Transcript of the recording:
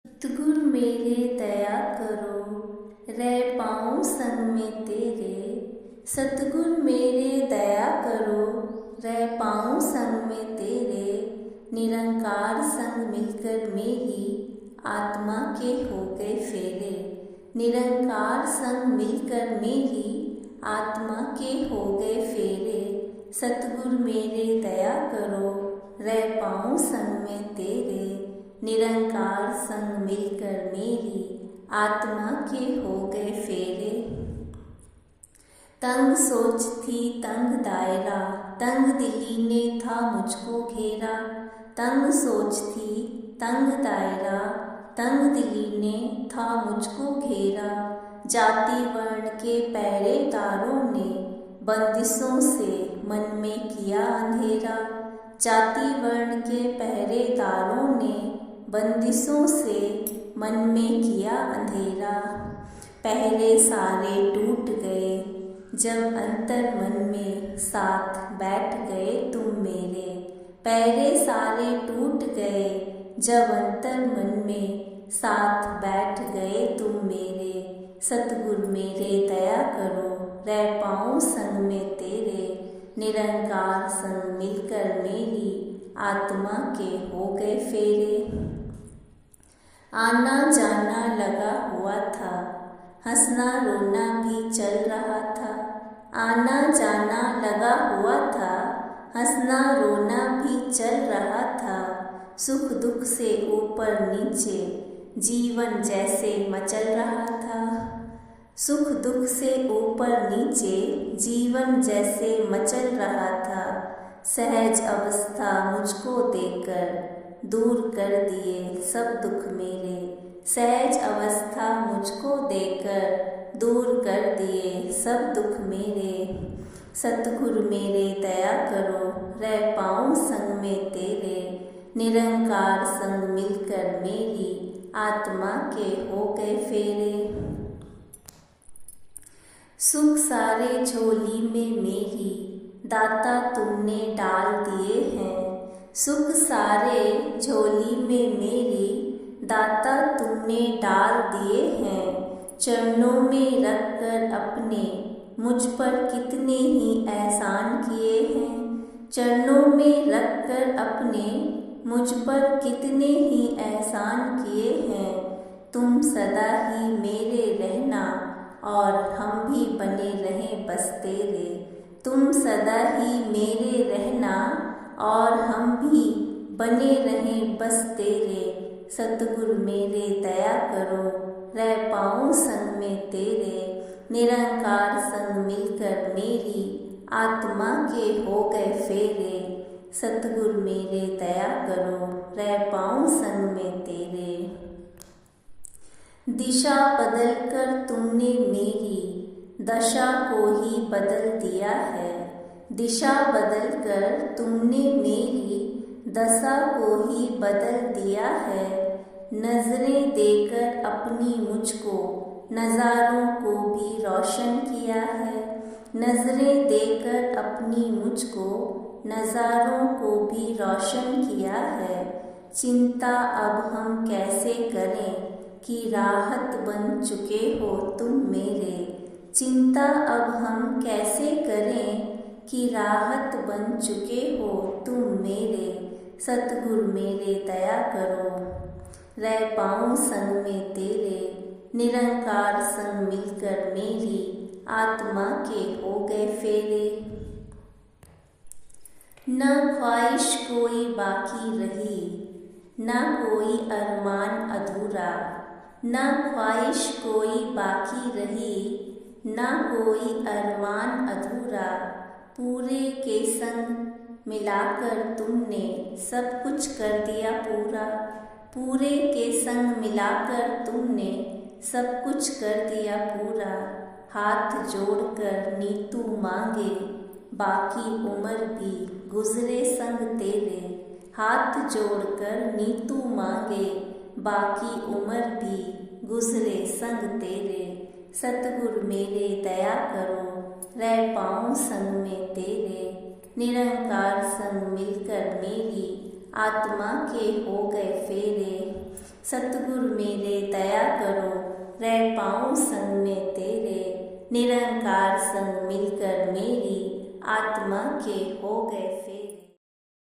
सतगुरु मेरे दया करो, रह पाऊँ संग में तेरे। सतगुरु मेरे दया करो, रह पाऊँ संग में तेरे। निरंकार संग मिलकर मेरी आत्मा के हो गए फेरे। निरंकार संग मिलकर मेरी आत्मा के हो गए फेरे। सतगुरु मेरे दया करो, रह पाऊँ संग में तेरे। निरंकार संग मिलकर मेरी आत्मा के हो गए फेरे। तंग सोच थी तंग दायरा, तंग दिली ने था मुझको घेरा। तंग सोच थी तंग दायरा, तंग दिली ने था मुझको घेरा। जाति वर्ण के पहरेदारों ने बंदिशों से मन में किया अंधेरा। जाति वर्ण के पहरेदारों ने बंदिशों से मन में किया अंधेरा। पहरे सारे टूट गए जब अंतर मन में साथ बैठ गए तुम मेरे। पहरे सारे टूट गए जब अंतर मन में साथ बैठ गए तुम मेरे। सतगुरु मेरे दया करो, रह पाऊँ संग में तेरे। निरंकार संग मिलकर मेरी आत्मा के हो गए फेरे। आना जाना लगा हुआ था, हंसना रोना भी चल रहा था। आना जाना लगा हुआ था, हंसना रोना भी चल रहा था। सुख दुख से ऊपर नीचे जीवन जैसे मचल रहा था। सुख दुख से ऊपर नीचे जीवन जैसे मचल रहा था। सहज अवस्था मुझको देकर दूर कर दिए सब दुख मेरे। सहज अवस्था मुझको देकर दूर कर दिए सब दुख मेरे। सतगुरु मेरे दया करो, रह पाऊँ संग में तेरे। निरंकार संग मिलकर मेरी आत्मा के हो गए फेरे। सुख सारे झोली में मेरी दाता तुमने डाल दिए हैं। सुख सारे झोली में मेरी दाता तुमने डाल दिए हैं। चरणों में रखकर अपने मुझ पर कितने ही एहसान किए हैं। चरणों में रखकर अपने मुझ पर कितने ही एहसान किए हैं। तुम सदा ही मेरे रहना और हम भी बने रहें बस तेरे। तुम सदा ही मेरे रहना और हम भी बने रहें बस तेरे। सतगुरु मेरे दया करो, रह पाऊँ संग में तेरे। निरंकार संग मिलकर मेरी आत्मा के हो गए फेरे। सतगुरु मेरे दया करो, रह पाऊँ संग में तेरे। दिशा बदल कर तुमने मेरी दशा को ही बदल दिया है। दिशा बदल कर तुमने मेरी दशा को ही बदल दिया है। नजरें देकर अपनी मुझको नज़ारों को भी रोशन किया है। नजरें देकर अपनी मुझको नज़ारों को भी रोशन किया है। चिंता अब हम कैसे करें कि राहत बन चुके हो तुम मेरे। चिंता अब हम कैसे करें कि राहत बन चुके हो तुम मेरे। सतगुरु मेरे दया करो, रह पाऊँ संग में तेरे। निरंकार संग मिलकर मेरी आत्मा के हो गए फेरे। न ख्वाहिश कोई बाकी रही, न कोई अरमान अधूरा। न ख्वाहिश कोई बाकी रही, न कोई अरमान अधूरा। पूरे के संग मिलाकर तुमने सब कुछ कर दिया पूरा। पूरे के संग मिलाकर तुमने सब कुछ कर दिया पूरा। हाथ जोड़कर नीतू मांगे बाकी उम्र भी गुजरे संग तेरे। हाथ जोड़कर नीतू मांगे बाकी उम्र भी गुजरे संग तेरे। सतगुरु मेरे दया करो, रह पाऊँ संग में तेरे। निरंकार संग मिलकर मेरी आत्मा के हो गए फेरे। सतगुरु मेरे दया करो, रह पाऊँ संग में तेरे। निरंकार संग मिलकर मेरी आत्मा के हो गए फेरे।